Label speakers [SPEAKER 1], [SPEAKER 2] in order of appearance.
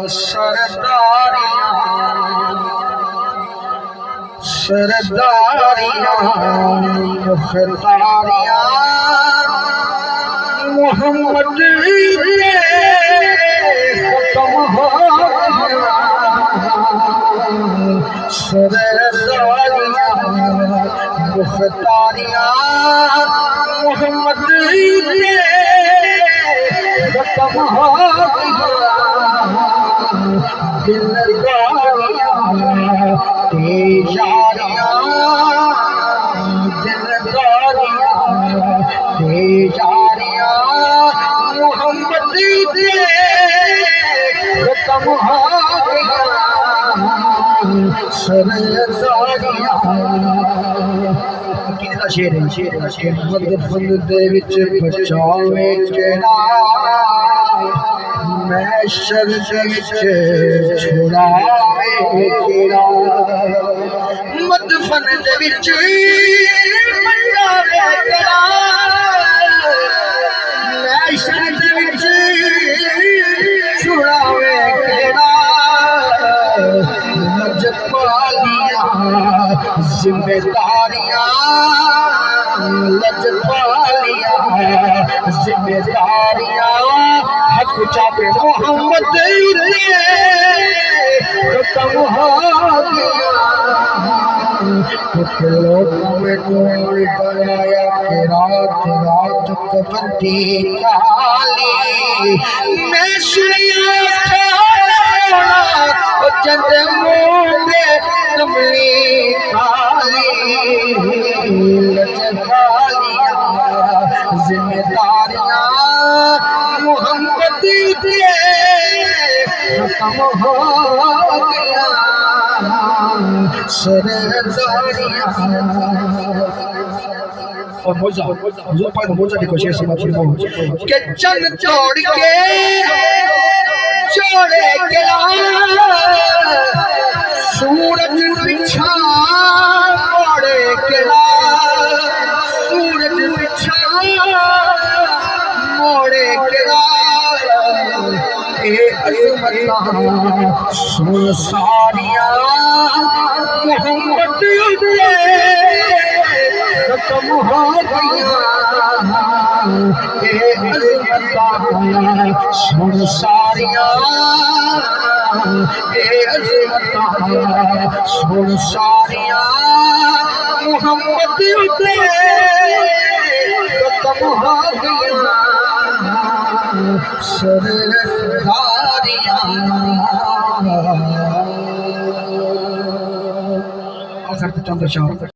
[SPEAKER 1] सरदारियां मुख्तारियां मोहम्मद खत्म हो गया। सरदारियां मुख्तारियां मोहम्मद खत्म हो गया। दिलदारियां तेजारियां दिलदारियां तेजारियां मोहम्मद खत्म हो गया। सरदारियां कितना शेर है मदफन दे विच बचावे केड़ा महशर दे विच छुड़ावे केड़ा मदफन दे विच बचावे केड़ा महशर दे विच छुड़ावे केड़ा लजपालियां जिम्मेदारियां लजपालियां जिम्मेदारियां हक चाहे मोहम्मद खत्म हो गया। लोगों में कोई बनाया कि रात रात कबड्डी काली मैं सुनिया चंद मुँह में कमली काली लजपालियां जिम्मेदारियां मोहम्मद खत्म हो गया। सरदारियां और मोजा हुजूर पाक मोजा देखो शेर समाप्त हो के चन तोड़ के छोड़े गया सूरज पिछा मोड़े गया सूरज पिछा मोड़े गया। ए अज़मतां सुन सारियां मोहम्मद खत्म हो गया। ए अज़मतां सुन सारियां ए अज़मतां सुन सारियां मोहम्मद खत्म हो गया। सरदारियां आखिर चंद शाह